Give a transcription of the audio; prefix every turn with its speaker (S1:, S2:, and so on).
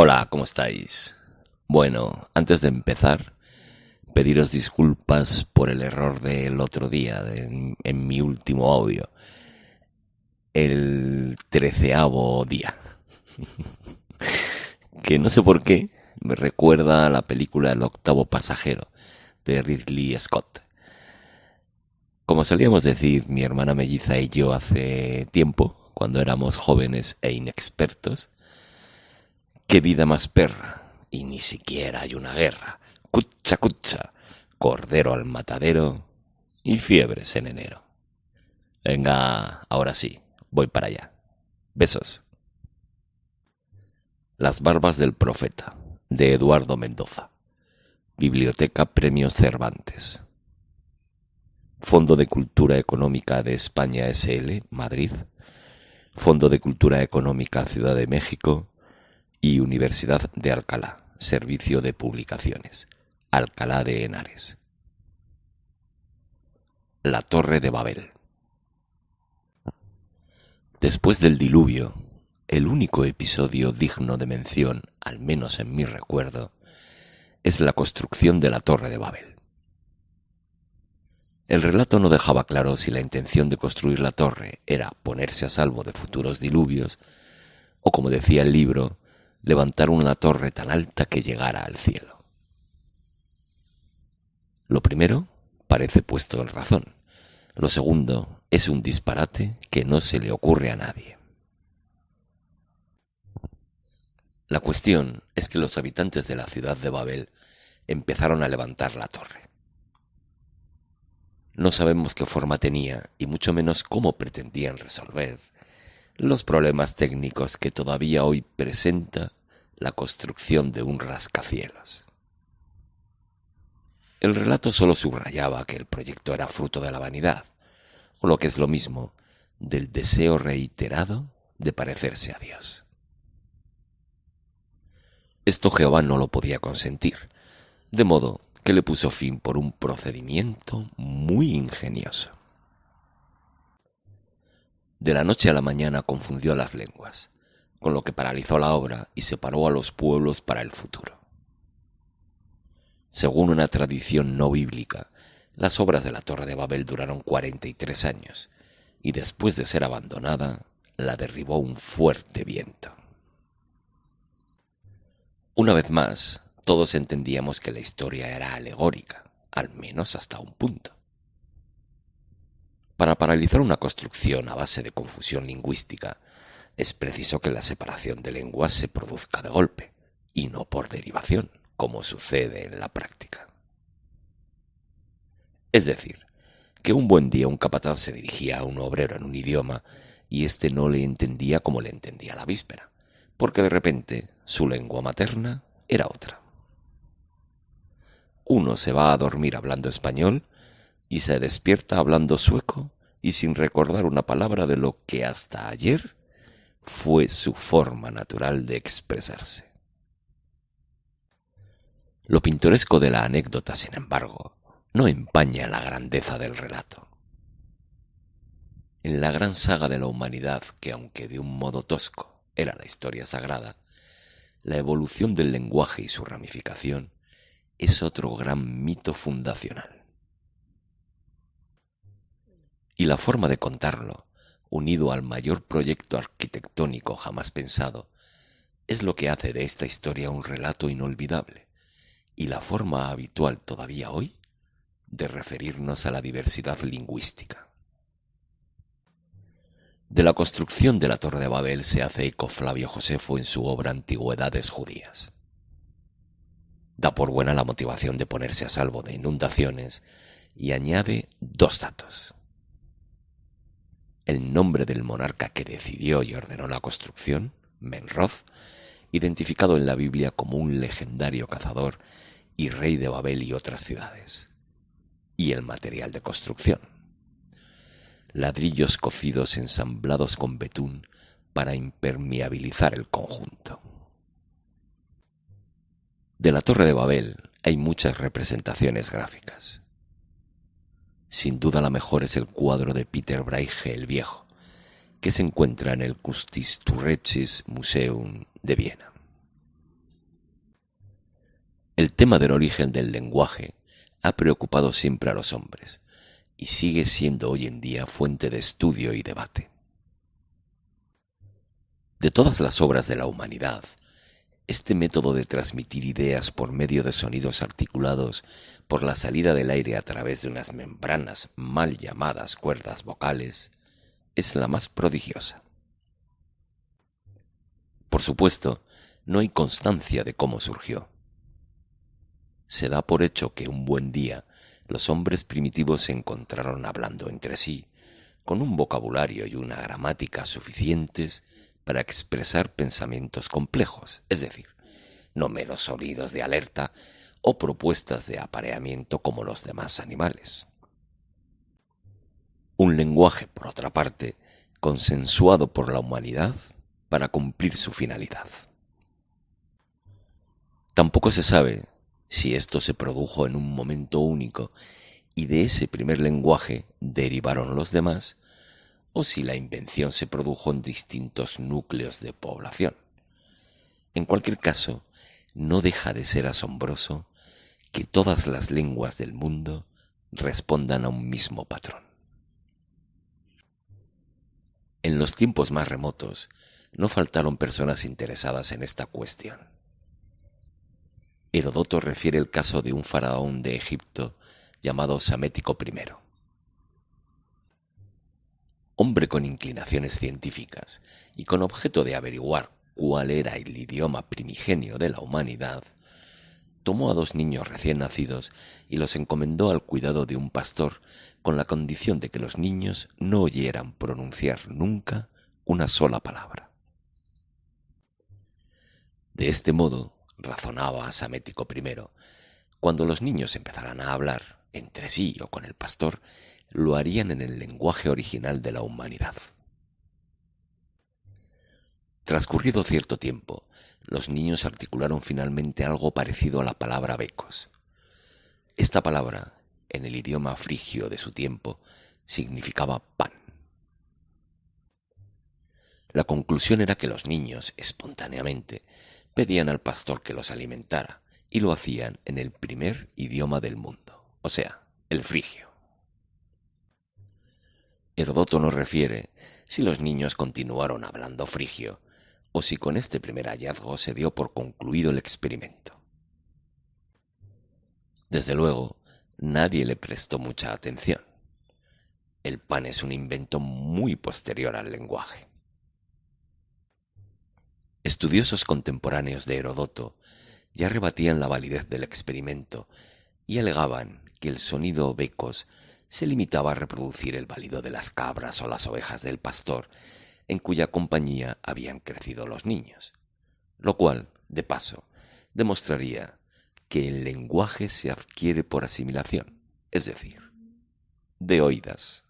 S1: Hola, ¿cómo estáis? Bueno, antes de empezar, pediros disculpas por el error del otro día, en mi último audio, el 13º día, que no sé por qué me recuerda a la película El octavo pasajero, de Ridley Scott. Como solíamos decir mi hermana melliza y yo hace tiempo, cuando éramos jóvenes e inexpertos, qué vida más perra, y ni siquiera hay una guerra. Cucha, cucha, cordero al matadero y fiebres en enero. Venga, ahora sí, voy para allá. Besos. Las barbas del profeta, de Eduardo Mendoza. Biblioteca Premios Cervantes. Fondo de Cultura Económica de España S.L., Madrid. Fondo de Cultura Económica Ciudad de México. Y Universidad de Alcalá, Servicio de Publicaciones, Alcalá de Henares. La Torre de Babel. Después del diluvio, el único episodio digno de mención, al menos en mi recuerdo, es la construcción de la Torre de Babel. El relato no dejaba claro si la intención de construir la torre era ponerse a salvo de futuros diluvios o, como decía el libro, levantar una torre tan alta que llegara al cielo. Lo primero parece puesto en razón. Lo segundo es un disparate que no se le ocurre a nadie. La cuestión es que los habitantes de la ciudad de Babel empezaron a levantar la torre. No sabemos qué forma tenía y mucho menos cómo pretendían resolver los problemas técnicos que todavía hoy presenta la construcción de un rascacielos. El relato solo subrayaba que el proyecto era fruto de la vanidad, o lo que es lo mismo, del deseo reiterado de parecerse a Dios. Esto Jehová no lo podía consentir, de modo que le puso fin por un procedimiento muy ingenioso. De la noche a la mañana confundió las lenguas, con lo que paralizó la obra y separó a los pueblos para el futuro. Según una tradición no bíblica, las obras de la Torre de Babel duraron 43 años, y después de ser abandonada, la derribó un fuerte viento. Una vez más, todos entendíamos que la historia era alegórica, al menos hasta un punto. Para paralizar una construcción a base de confusión lingüística, es preciso que la separación de lenguas se produzca de golpe, y no por derivación, como sucede en la práctica. Es decir, que un buen día un capataz se dirigía a un obrero en un idioma y éste no le entendía como le entendía la víspera, porque de repente su lengua materna era otra. Uno se va a dormir hablando español y se despierta hablando sueco y sin recordar una palabra de lo que hasta ayer fue su forma natural de expresarse. Lo pintoresco de la anécdota, sin embargo, no empaña la grandeza del relato. En la gran saga de la humanidad, que aunque de un modo tosco era la historia sagrada, la evolución del lenguaje y su ramificación es otro gran mito fundacional. Y la forma de contarlo, unido al mayor proyecto arquitectónico jamás pensado, es lo que hace de esta historia un relato inolvidable, y la forma habitual todavía hoy de referirnos a la diversidad lingüística. De la construcción de la Torre de Babel se hace eco Flavio Josefo en su obra Antigüedades Judías. Da por buena la motivación de ponerse a salvo de inundaciones y añade dos datos. El nombre del monarca que decidió y ordenó la construcción, Menroz, identificado en la Biblia como un legendario cazador y rey de Babel y otras ciudades. Y el material de construcción: ladrillos cocidos ensamblados con betún para impermeabilizar el conjunto. De la Torre de Babel hay muchas representaciones gráficas. Sin duda la mejor es el cuadro de Peter Brahe el Viejo, que se encuentra en el Kunsthistorisches Museum de Viena. El tema del origen del lenguaje ha preocupado siempre a los hombres y sigue siendo hoy en día fuente de estudio y debate. De todas las obras de la humanidad, este método de transmitir ideas por medio de sonidos articulados por la salida del aire a través de unas membranas mal llamadas cuerdas vocales es la más prodigiosa. Por supuesto, no hay constancia de cómo surgió. Se da por hecho que un buen día los hombres primitivos se encontraron hablando entre sí, con un vocabulario y una gramática suficientes para expresar pensamientos complejos, es decir, no meros sonidos de alerta o propuestas de apareamiento como los demás animales. Un lenguaje, por otra parte, consensuado por la humanidad para cumplir su finalidad. Tampoco se sabe si esto se produjo en un momento único y de ese primer lenguaje derivaron los demás, o si la invención se produjo en distintos núcleos de población. En cualquier caso, no deja de ser asombroso que todas las lenguas del mundo respondan a un mismo patrón. En los tiempos más remotos, no faltaron personas interesadas en esta cuestión. Herodoto refiere el caso de un faraón de Egipto llamado Psamético I. Hombre con inclinaciones científicas y con objeto de averiguar cuál era el idioma primigenio de la humanidad, tomó a 2 niños recién nacidos y los encomendó al cuidado de un pastor con la condición de que los niños no oyeran pronunciar nunca una sola palabra. De este modo, razonaba Psamético I, cuando los niños empezaran a hablar entre sí o con el pastor, lo harían en el lenguaje original de la humanidad. Transcurrido cierto tiempo, los niños articularon finalmente algo parecido a la palabra becos. Esta palabra, en el idioma frigio de su tiempo, significaba pan. La conclusión era que los niños, espontáneamente, pedían al pastor que los alimentara, y lo hacían en el primer idioma del mundo, o sea, el frigio. Herodoto nos refiere si los niños continuaron hablando frigio, o si con este primer hallazgo se dio por concluido el experimento. Desde luego, nadie le prestó mucha atención. El pan es un invento muy posterior al lenguaje. Estudiosos contemporáneos de Herodoto ya rebatían la validez del experimento y alegaban que el sonido becos se limitaba a reproducir el balido de las cabras o las ovejas del pastor en cuya compañía habían crecido los niños, lo cual, de paso, demostraría que el lenguaje se adquiere por asimilación, es decir, de oídas.